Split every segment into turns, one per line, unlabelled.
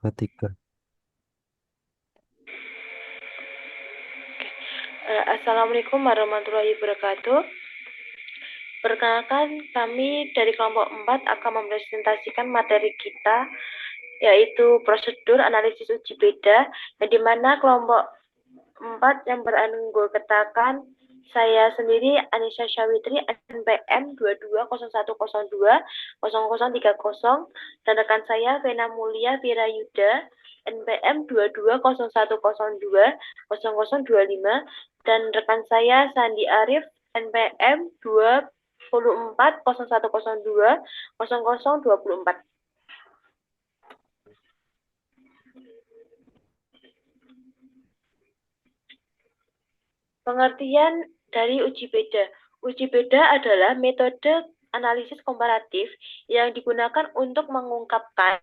dua, tiga.
Assalamualaikum warahmatullahi wabarakatuh. Perkenalkan, kami dari kelompok 4 akan mempresentasikan materi kita, yaitu prosedur analisis uji beda, yang dimana kelompok 4 yang beranggotakan saya sendiri, Anissa Syawitri, NPM 2201020030, dan rekan saya, Vena Mulia Virayuda, NPM 2201020025, dan rekan saya, Sandi Arif, NPM 2401020024. Pengertian dari uji beda. Uji beda adalah metode analisis komparatif yang digunakan untuk mengungkapkan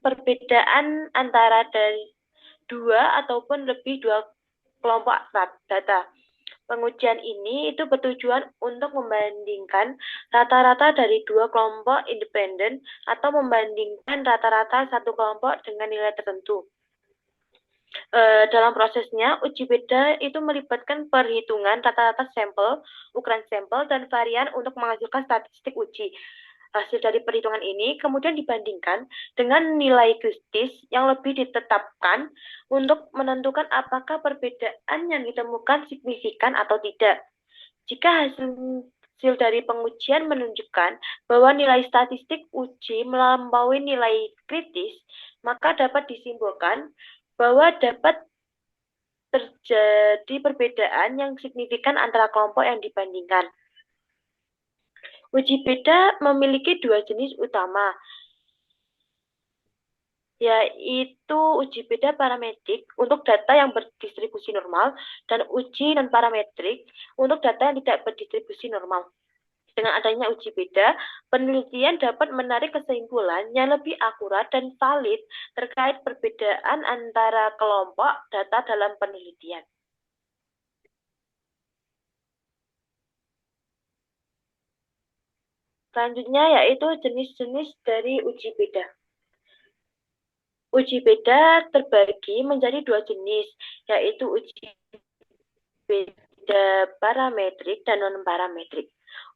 perbedaan antara dari dua ataupun lebih dua kelompok data. Pengujian ini itu bertujuan untuk membandingkan rata-rata dari dua kelompok independen atau membandingkan rata-rata satu kelompok dengan nilai tertentu. Dalam prosesnya, uji beda itu melibatkan perhitungan rata-rata sampel, ukuran sampel, dan varian untuk menghasilkan statistik uji. Hasil dari perhitungan ini kemudian dibandingkan dengan nilai kritis yang lebih ditetapkan untuk menentukan apakah perbedaan yang ditemukan signifikan atau tidak. Jika hasil dari pengujian menunjukkan bahwa nilai statistik uji melampaui nilai kritis, maka dapat disimpulkan bahwa dapat terjadi perbedaan yang signifikan antara kelompok yang dibandingkan. Uji beda memiliki dua jenis utama, yaitu uji beda parametrik untuk data yang berdistribusi normal dan uji non-parametrik untuk data yang tidak berdistribusi normal. Dengan adanya uji beda, penelitian dapat menarik kesimpulan yang lebih akurat dan valid terkait perbedaan antara kelompok data dalam penelitian. Selanjutnya yaitu jenis-jenis dari uji beda. Uji beda terbagi menjadi dua jenis, yaitu uji beda parametrik dan non-parametrik.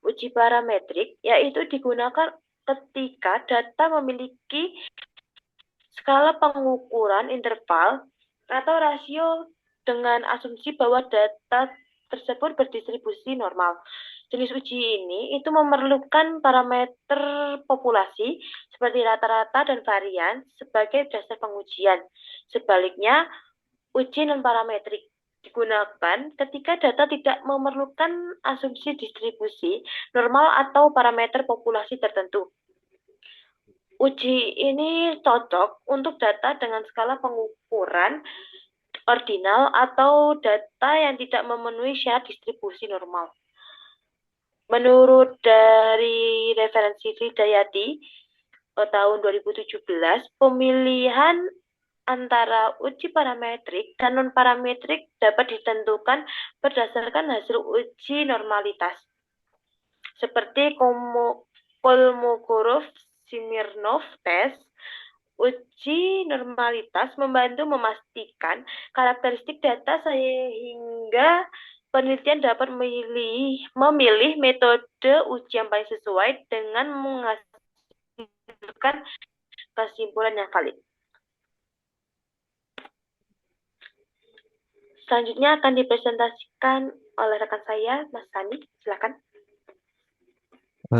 Uji parametrik yaitu digunakan ketika data memiliki skala pengukuran interval atau rasio dengan asumsi bahwa data tersebut berdistribusi normal. Jenis uji ini itu memerlukan parameter populasi seperti rata-rata dan varian sebagai dasar pengujian. Sebaliknya, uji non-parametrik digunakan ketika data tidak memerlukan asumsi distribusi normal atau parameter populasi tertentu. Uji ini cocok untuk data dengan skala pengukuran ordinal atau data yang tidak memenuhi syarat distribusi normal. Menurut dari referensi Hidayati tahun 2017, pemilihan antara uji parametrik dan non-parametrik dapat ditentukan berdasarkan hasil uji normalitas, seperti Kolmogorov-Smirnov test. Uji normalitas membantu memastikan karakteristik data sehingga penelitian dapat memilih metode uji yang paling sesuai dengan menghasilkan kesimpulan yang valid. Selanjutnya akan dipresentasikan oleh rekan saya, Mas Sani. Silakan.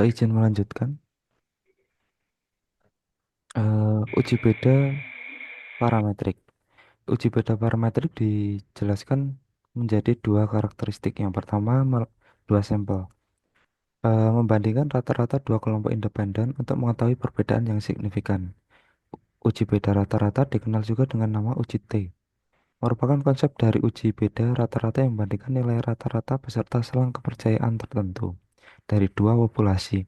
Izin melanjutkan. Uji beda parametrik. Uji beda parametrik dijelaskan menjadi dua karakteristik. Yang pertama, dua sampel. Membandingkan rata-rata dua kelompok independen untuk mengetahui perbedaan yang signifikan. Uji beda rata-rata dikenal juga dengan nama uji T. Merupakan konsep dari uji beda rata-rata yang membandingkan nilai rata-rata beserta selang kepercayaan tertentu dari dua populasi.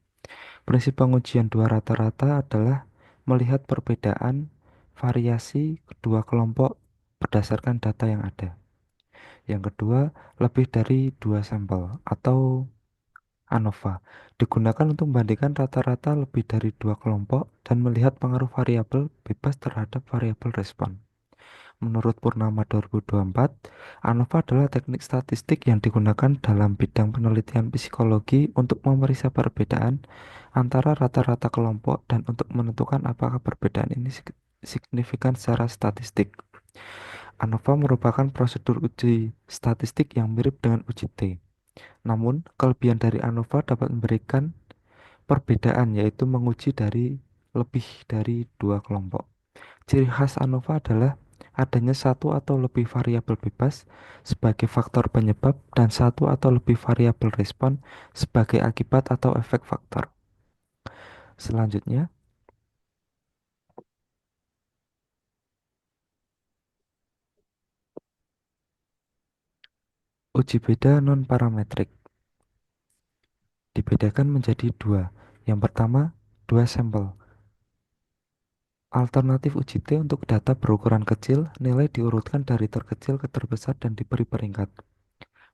Prinsip pengujian dua rata-rata adalah melihat perbedaan variasi kedua kelompok berdasarkan data yang ada. Yang kedua, lebih dari dua sampel atau ANOVA digunakan untuk membandingkan rata-rata lebih dari dua kelompok dan melihat pengaruh variabel bebas terhadap variabel respon. Menurut Purnama 2024, ANOVA adalah teknik statistik yang digunakan dalam bidang penelitian psikologi untuk memeriksa perbedaan antara rata-rata kelompok dan untuk menentukan apakah perbedaan ini signifikan secara statistik. ANOVA merupakan prosedur uji statistik yang mirip dengan uji T. Namun, kelebihan dari ANOVA dapat memberikan perbedaan, yaitu menguji dari lebih dari dua kelompok. Ciri khas ANOVA adalah adanya satu atau lebih variabel bebas sebagai faktor penyebab dan satu atau lebih variabel respon sebagai akibat atau efek faktor. Selanjutnya, uji beda non-parametrik dibedakan menjadi dua. Yang pertama, dua sampel. Alternatif uji T untuk data berukuran kecil, nilai diurutkan dari terkecil ke terbesar dan diberi peringkat.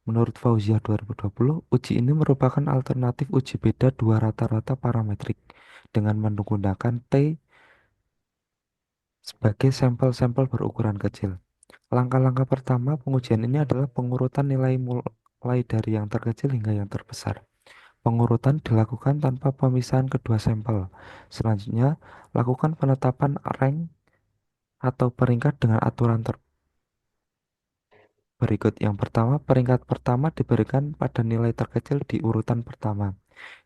Menurut Fauzia 2020, uji ini merupakan alternatif uji beda dua rata-rata parametrik dengan menggunakan T sebagai sampel-sampel berukuran kecil. Langkah-langkah pertama pengujian ini adalah pengurutan nilai mulai dari yang terkecil hingga yang terbesar. Pengurutan dilakukan tanpa pemisahan kedua sampel. Selanjutnya, lakukan penetapan rank atau peringkat dengan aturan berikut. Yang pertama, peringkat pertama diberikan pada nilai terkecil di urutan pertama.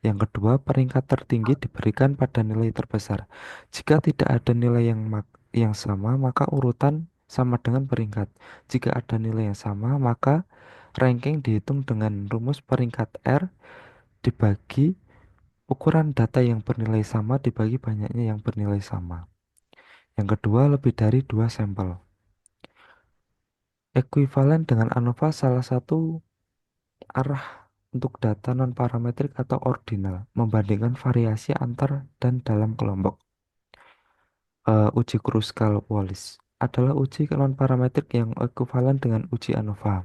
Yang kedua, peringkat tertinggi diberikan pada nilai terbesar. Jika tidak ada nilai yang sama, maka urutan sama dengan peringkat. Jika ada nilai yang sama, maka ranking dihitung dengan rumus peringkat R dibagi ukuran data yang bernilai sama dibagi banyaknya yang bernilai sama. Yang kedua, lebih dari dua sampel. Ekuivalen dengan ANOVA salah satu arah untuk data non-parametrik atau ordinal, membandingkan variasi antar dan dalam kelompok. Uji Kruskal-Wallis adalah uji non-parametrik yang ekuivalen dengan uji ANOVA.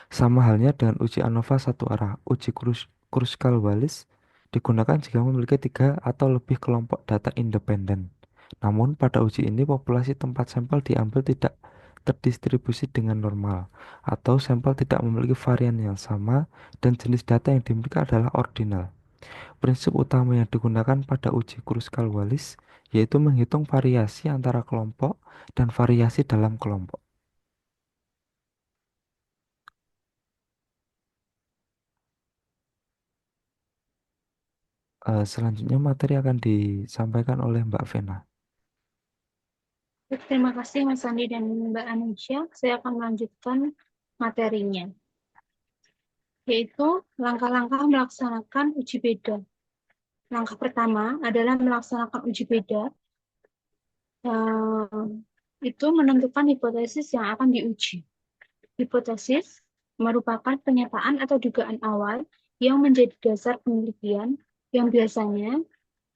Sama halnya dengan uji ANOVA satu arah, uji Kruskal-Wallis digunakan jika memiliki tiga atau lebih kelompok data independen. Namun pada uji ini populasi tempat sampel diambil tidak terdistribusi dengan normal atau sampel tidak memiliki varian yang sama dan jenis data yang dimiliki adalah ordinal. Prinsip utama yang digunakan pada uji Kruskal-Wallis yaitu menghitung variasi antara kelompok dan variasi dalam kelompok. Selanjutnya materi akan disampaikan oleh Mbak Vena.
Terima kasih Mas Andi dan Mbak Anisha. Saya akan melanjutkan materinya, yaitu langkah-langkah melaksanakan uji beda. Langkah pertama adalah melaksanakan uji beda, itu menentukan hipotesis yang akan diuji. Hipotesis merupakan pernyataan atau dugaan awal yang menjadi dasar penelitian yang biasanya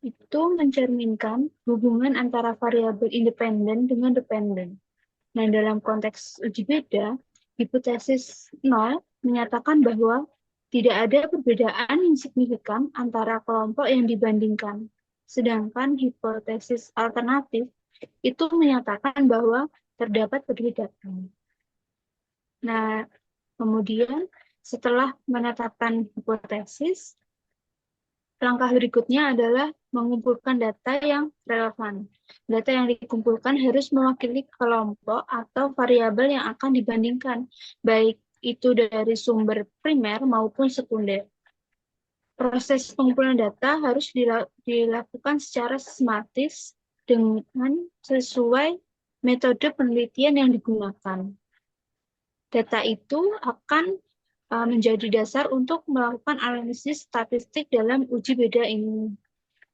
itu mencerminkan hubungan antara variabel independen dengan dependen. Nah, dalam konteks uji beda, hipotesis 0 menyatakan bahwa tidak ada perbedaan yang signifikan antara kelompok yang dibandingkan. Sedangkan hipotesis alternatif itu menyatakan bahwa terdapat perbedaan. Nah, kemudian setelah menetapkan hipotesis, langkah berikutnya adalah mengumpulkan data yang relevan. Data yang dikumpulkan harus mewakili kelompok atau variabel yang akan dibandingkan, baik itu dari sumber primer maupun sekunder. Proses pengumpulan data harus dilakukan secara sistematis dengan sesuai metode penelitian yang digunakan. Data itu akan menjadi dasar untuk melakukan analisis statistik dalam uji beda ini.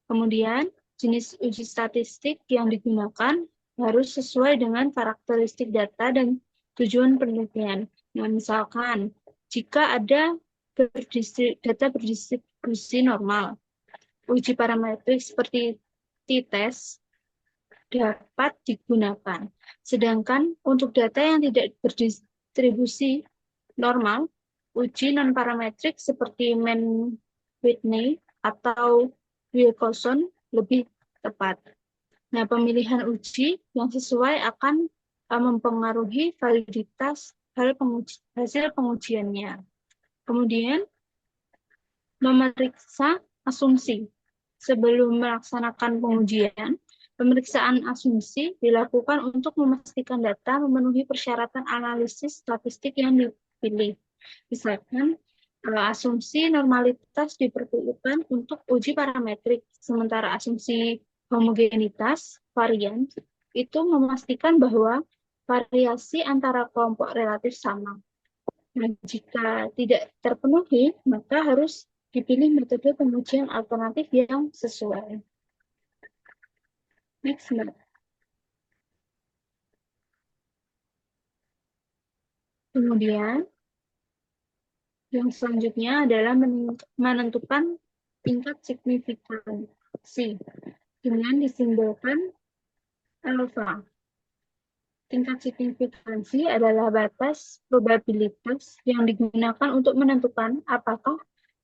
Kemudian, jenis uji statistik yang digunakan harus sesuai dengan karakteristik data dan tujuan penelitian. Nah, misalkan, jika ada data berdistribusi normal, uji parametrik seperti t-test dapat digunakan. Sedangkan untuk data yang tidak berdistribusi normal, uji non-parametrik seperti Mann-Whitney atau Wilcoxon lebih tepat. Nah, pemilihan uji yang sesuai akan mempengaruhi validitas hasil pengujiannya. Kemudian, memeriksa asumsi. Sebelum melaksanakan pengujian, pemeriksaan asumsi dilakukan untuk memastikan data memenuhi persyaratan analisis statistik yang dipilih. Misalkan, asumsi normalitas diperlukan untuk uji parametrik, sementara asumsi homogenitas varian itu memastikan bahwa variasi antara kelompok relatif sama. Nah, jika tidak terpenuhi, maka harus dipilih metode pengujian alternatif yang sesuai. Next, Mbak. Kemudian, yang selanjutnya adalah menentukan tingkat signifikansi dengan disimbolkan alfa. Tingkat signifikansi adalah batas probabilitas yang digunakan untuk menentukan apakah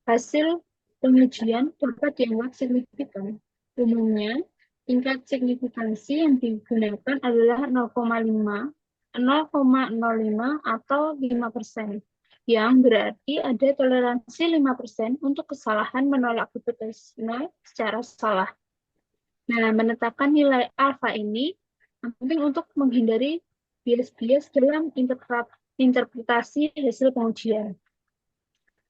hasil pengujian dapat dianggap signifikan. Umumnya, tingkat signifikansi yang digunakan adalah 0,5, 0,05 atau 5%, yang berarti ada toleransi 5% untuk kesalahan menolak hipotesis secara salah. Nah, menetapkan nilai alfa ini penting untuk menghindari bias-bias dalam interpretasi hasil pengujian.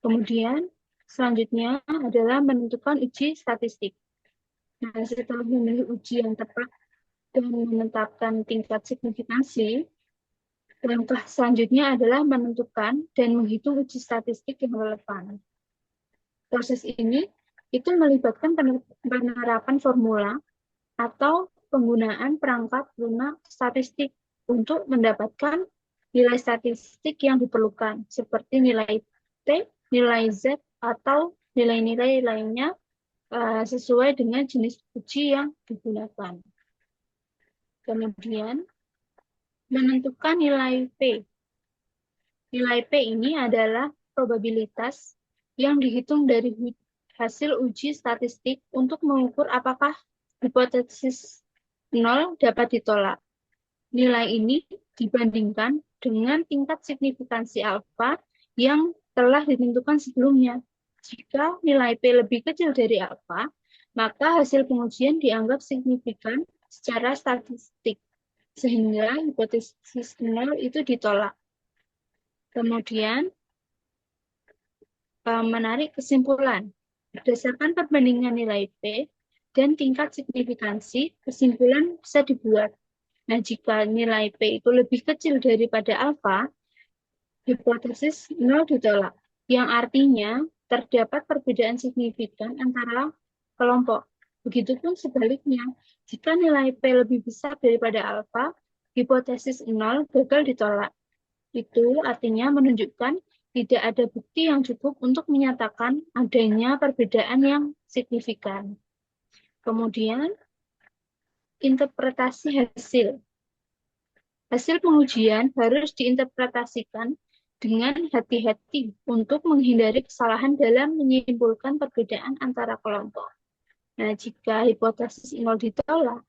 Kemudian, selanjutnya adalah menentukan uji statistik. Nah, setelah memilih uji yang tepat dan menetapkan tingkat signifikansi, langkah selanjutnya adalah menentukan dan menghitung uji statistik yang relevan. Proses ini itu melibatkan penerapan formula atau penggunaan perangkat lunak statistik untuk mendapatkan nilai statistik yang diperlukan, seperti nilai T, nilai Z, atau nilai-nilai lainnya sesuai dengan jenis uji yang digunakan. Kemudian, menentukan nilai P. Nilai P ini adalah probabilitas yang dihitung dari hasil uji statistik untuk mengukur apakah hipotesis 0 dapat ditolak. Nilai ini dibandingkan dengan tingkat signifikansi alfa yang telah ditentukan sebelumnya. Jika nilai P lebih kecil dari alfa, maka hasil pengujian dianggap signifikan secara statistik, sehingga hipotesis 0 itu ditolak. Kemudian, menarik kesimpulan. Berdasarkan perbandingan nilai P dan tingkat signifikansi, kesimpulan bisa dibuat. Nah, jika nilai P itu lebih kecil daripada alfa, hipotesis 0 ditolak, yang artinya terdapat perbedaan signifikan antara kelompok. Begitupun sebaliknya, jika nilai P lebih besar daripada alfa, hipotesis 0 gagal ditolak. Itu artinya menunjukkan tidak ada bukti yang cukup untuk menyatakan adanya perbedaan yang signifikan. Kemudian, interpretasi hasil. Hasil pengujian harus diinterpretasikan dengan hati-hati untuk menghindari kesalahan dalam menyimpulkan perbedaan antara kelompok. Nah, jika hipotesis 0 ditolak,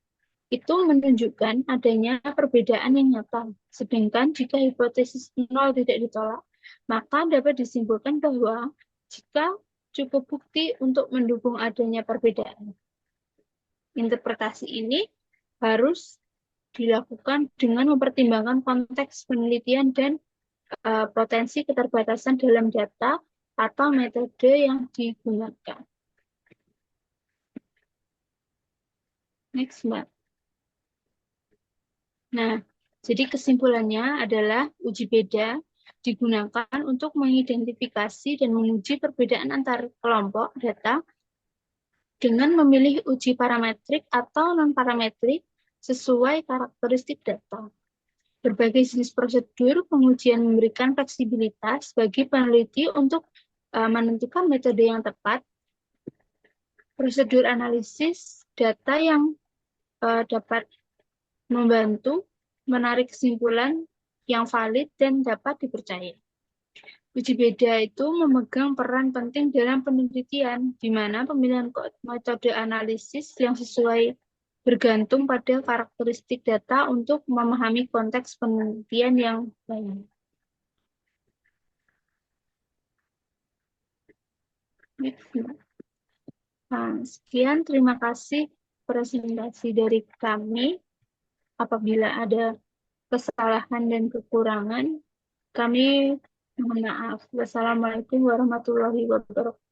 itu menunjukkan adanya perbedaan yang nyata. Sedangkan jika hipotesis 0 tidak ditolak, maka dapat disimpulkan bahwa jika cukup bukti untuk mendukung adanya perbedaan. Interpretasi ini harus dilakukan dengan mempertimbangkan konteks penelitian dan potensi keterbatasan dalam data atau metode yang digunakan. Next, Mbak. Nah, jadi kesimpulannya adalah uji beda digunakan untuk mengidentifikasi dan menguji perbedaan antar kelompok data dengan memilih uji parametrik atau non-parametrik sesuai karakteristik data. Berbagai jenis prosedur pengujian memberikan fleksibilitas bagi peneliti untuk menentukan metode yang tepat, prosedur analisis data yang dapat membantu menarik kesimpulan yang valid dan dapat dipercaya. Uji beda itu memegang peran penting dalam penelitian, di mana pemilihan metode analisis yang sesuai bergantung pada karakteristik data untuk memahami konteks penelitian yang lain. Nah, sekian, terima kasih presentasi dari kami. Apabila ada kesalahan dan kekurangan, kami mohon maaf. Wassalamualaikum warahmatullahi wabarakatuh.